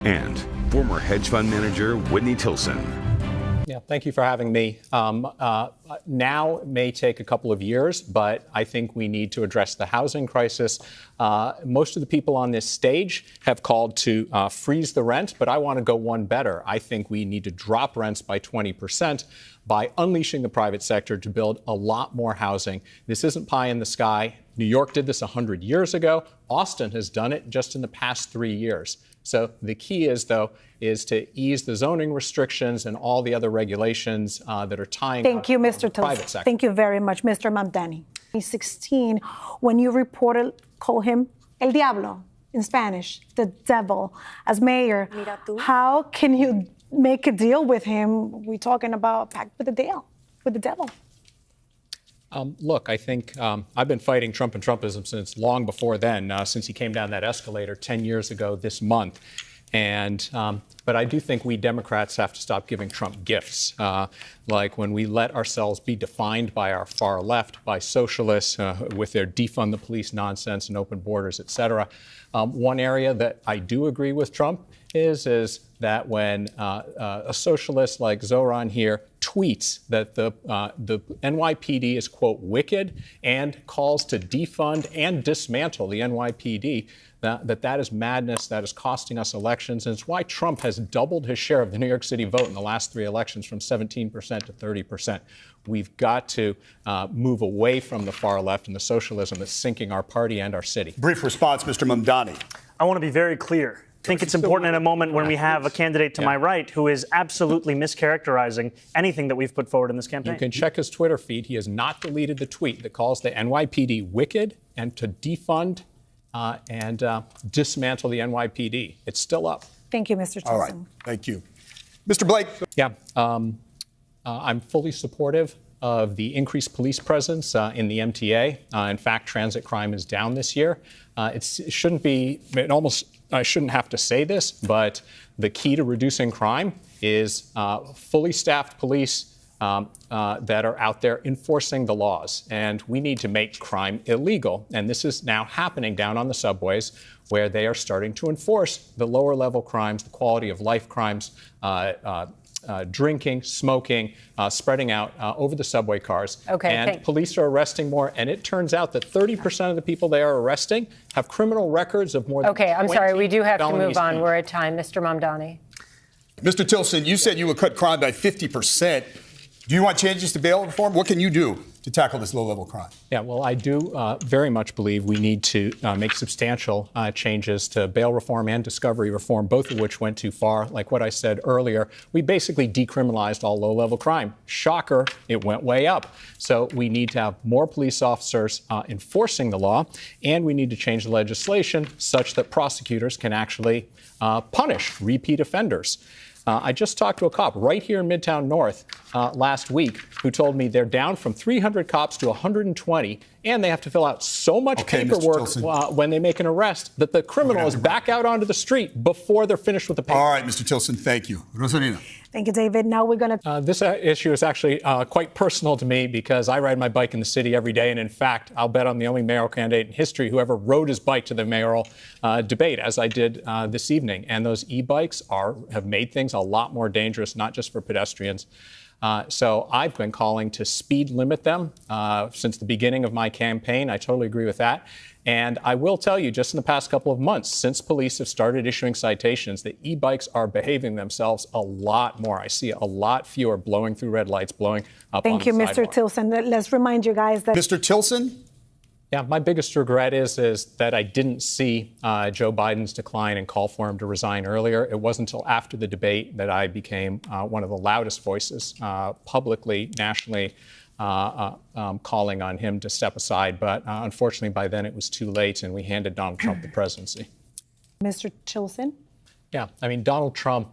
And former hedge fund manager Whitney Tilson. Yeah, thank you for having me. Now it may take a couple of years, but I think we need to address the housing crisis. Most of the people on this stage have called to freeze the rent, but I want to go one better. I think we need to drop rents by 20% by unleashing the private sector to build a lot more housing. This isn't pie in the sky. New York did this 100 years ago. Austin has done it just in the past 3 years. So the key is, though, is to ease the zoning restrictions and all the other regulations that are tying Thank you, Mr. the private sector. Thank you very much, Mr. Mamdani. 2016, when you reported, call him El Diablo in Spanish, the devil, as mayor, how can you make a deal with him? We're talking about a pact with the devil. Look, I think I've been fighting Trump and Trumpism since long before then, since he came down that escalator 10 years ago this month. But I do think we Democrats have to stop giving Trump gifts, like when we let ourselves be defined by our far left, by socialists with their defund the police nonsense and open borders, et cetera. One area that I do agree with Trump is that when a socialist like Zoran here tweets that the NYPD is, quote, wicked and calls to defund and dismantle the NYPD, that is madness, that is costing us elections. And it's why Trump has doubled his share of the New York City vote in the last 3 elections from 17% to 30%. We've got to move away from the far left and the socialism that's sinking our party and our city. Brief response, Mr. Mamdani. I want to be very clear. I think it's important in a moment when we have a candidate to my right who is absolutely mischaracterizing anything that we've put forward in this campaign. You can check his Twitter feed. He has not deleted the tweet that calls the NYPD wicked and to defund and dismantle the NYPD. It's still up. Thank you, Mr. Tilson. All right. Thank you. Mr. Blake. Yeah. I'm fully supportive of the increased police presence in the MTA. In fact, transit crime is down this year. It shouldn't be, I shouldn't have to say this, but the key to reducing crime is fully staffed police that are out there enforcing the laws. And we need to make crime illegal. And this is now happening down on the subways, where they are starting to enforce the lower level crimes, the quality of life crimes, drinking, smoking, spreading out over the subway cars. And police are arresting more. And it turns out that 30% of the people they are arresting have criminal records of more than 20 I'm sorry, we do have to move on. each. We're at time. Mr. Mamdani. Mr. Tilson, you said you would cut crime by 50%. Do you want changes to bail reform? What can you do to tackle this low-level crime? Yeah, well, I do very much believe we need to make substantial changes to bail reform and discovery reform, both of which went too far. Like what I said earlier, we basically decriminalized all low-level crime. Shocker, it went way up. So we need to have more police officers enforcing the law, and we need to change the legislation such that prosecutors can actually punish repeat offenders. I just talked to a cop right here in Midtown North last week who told me they're down from 300 cops to 120, and they have to fill out so much paperwork when they make an arrest that the criminal is back out onto the street before they're finished with the paperwork. All right, Mr. Tilson, thank you. Rosalina. Thank you, David. Now we're going to... This issue is actually quite personal to me because I ride my bike in the city every day. And in fact, I'll bet I'm the only mayoral candidate in history who ever rode his bike to the mayoral debate, as I did this evening. And those e-bikes have made things a lot more dangerous, not just for pedestrians. So I've been calling to speed limit them since the beginning of my campaign. I totally agree with that. And I will tell you, just in the past couple of months, since police have started issuing citations, the e-bikes are behaving themselves a lot more. I see a lot fewer blowing through red lights, blowing up on the sidewalk. Thank you, Mr. Tilson. Let's remind you guys that... Mr. Tilson? Yeah, my biggest regret is that I didn't see Joe Biden's decline and call for him to resign earlier. It wasn't until after the debate that I became one of the loudest voices publicly, nationally, calling on him to step aside. But unfortunately, by then it was too late, and we handed Donald Trump the presidency. Mr. Tilson? Yeah, I mean, Donald Trump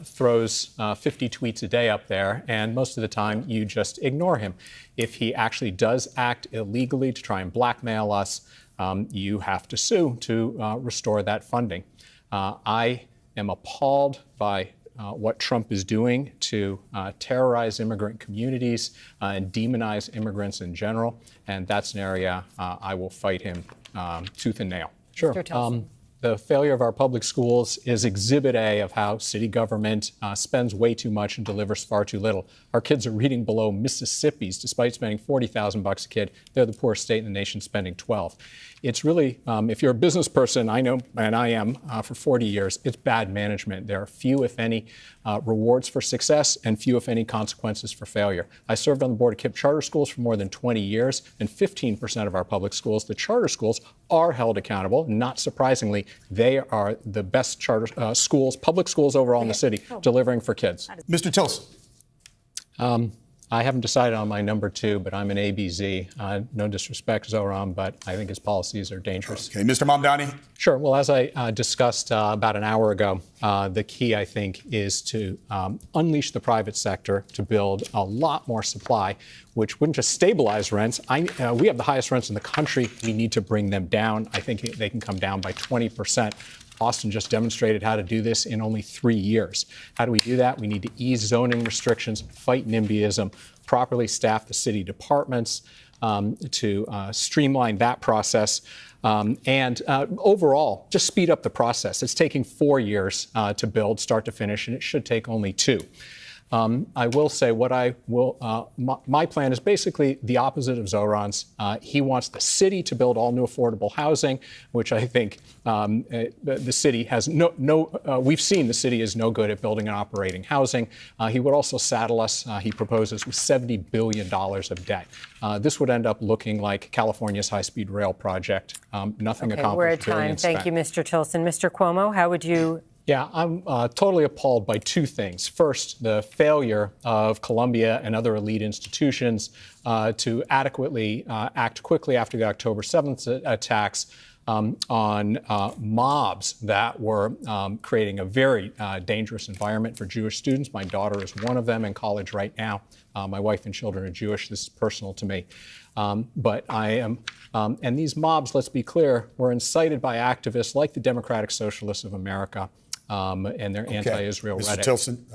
throws 50 tweets a day up there, and most of the time you just ignore him. If he actually does act illegally to try and blackmail us, you have to sue to restore that funding. I am appalled by what Trump is doing to terrorize immigrant communities and demonize immigrants in general, and that's an area I will fight him tooth and nail. Sure. the failure of our public schools is exhibit A of how city government spends way too much and delivers far too little. Our kids are reading below Mississippi's despite spending $40,000 a kid. They're the poorest state in the nation, spending 12. It's really, if you're a business person, I know, and I am for 40 years, it's bad management. There are few, if any, rewards for success and few, if any, consequences for failure. I served on the board of KIPP charter schools for more than 20 years, and 15% of our public schools, the charter schools, are held accountable. Not surprisingly, they are the best charter schools, public schools overall in the city, delivering for kids. Mr. Tilson. I haven't decided on my number 2, but I'm an ABZ. No disrespect, Zoran, but I think his policies are dangerous. Okay, Mr. Mamdani. Sure. Well, as I discussed about an hour ago, the key, I think, is to unleash the private sector to build a lot more supply, which wouldn't just stabilize rents. We have the highest rents in the country. We need to bring them down. I think they can come down by 20%. Austin just demonstrated how to do this in only 3 years. How do we do that? We need to ease zoning restrictions, fight NIMBYism, properly staff the city departments to streamline that process, and overall, just speed up the process. It's taking 4 years to build, start to finish, and it should take only 2. I will say my plan is basically the opposite of Zoran's. He wants the city to build all new affordable housing, which I think the city has we've seen the city is no good at building and operating housing. He would also saddle us, he proposes, with $70 billion of debt. This would end up looking like California's high-speed rail project. Nothing accomplished. We're at time. Thank you, Mr. Tilson. Mr. Cuomo, how would you... Yeah, I'm totally appalled by 2 things. First, the failure of Columbia and other elite institutions to adequately act quickly after the October 7th attacks on mobs that were creating a very dangerous environment for Jewish students. My daughter is one of them in college right now. My wife and children are Jewish. This is personal to me. But I am, and these mobs, let's be clear, were incited by activists like the Democratic Socialists of America. And their anti-Israel rhetoric. Mr. Tilson,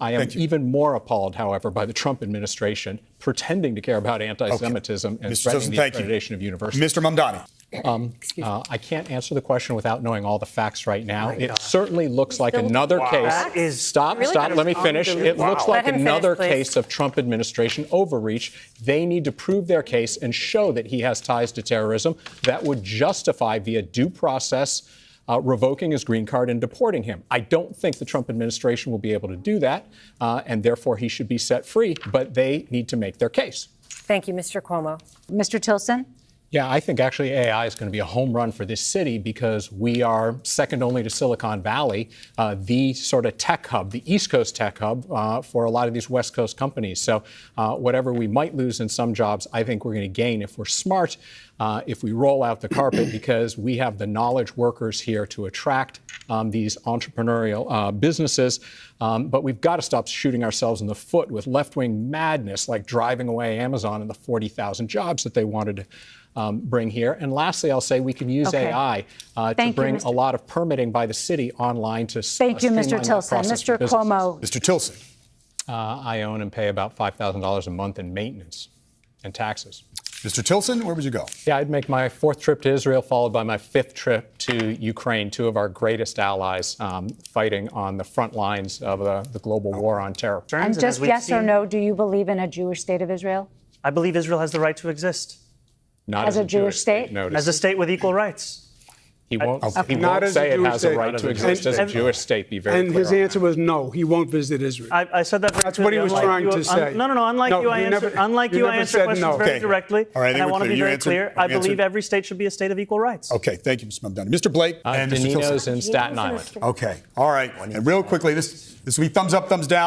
I am even more appalled, however, by the Trump administration pretending to care about anti-Semitism and threatening the accreditation of universities. Mr. Mamdani. I can't answer the question without knowing all the facts right now. It certainly looks like another case. Stop, let me finish. It looks like another case of Trump administration overreach. They need to prove their case and show that he has ties to terrorism that would justify, via due process, revoking his green card and deporting him. I don't think the Trump administration will be able to do that, and therefore he should be set free, but they need to make their case. Thank you, Mr. Cuomo. Mr. Tilson? Yeah, I think actually AI is going to be a home run for this city because we are second only to Silicon Valley, the sort of tech hub, the East Coast tech hub for a lot of these West Coast companies. So whatever we might lose in some jobs, I think we're going to gain if we're smart, if we roll out the carpet, because we have the knowledge workers here to attract these entrepreneurial businesses. But we've got to stop shooting ourselves in the foot with left-wing madness, like driving away Amazon and the 40,000 jobs that they wanted to bring here. And lastly, I'll say we can use AI to bring a lot of permitting by the city online to Thank you, Mr. Tilson. Mr. Cuomo. Mr. Tilson. I own and pay about $5,000 a month in maintenance and taxes. Mr. Tilson, where would you go? Yeah, I'd make my 4th trip to Israel, followed by my 5th trip to Ukraine, 2 of our greatest allies fighting on the front lines of the global war on terror. And just yes or no, do you believe in a Jewish state of Israel? I believe Israel has the right to exist. Not as a Jewish state? As a state with equal rights. He won't say it has a right to exist as a Jewish state. Be very clear. And his answer was no, he won't visit Israel. I said that very That's what he was trying to say. No. Unlike you, I answer questions very directly. All right, and I want to be very clear. I believe every state should be a state of equal rights. Okay, thank you, Mr. Mamdani. Mr. Blake and Mr. Tilson. in Staten Island. Okay, all right. And real quickly, this will be thumbs up, thumbs down.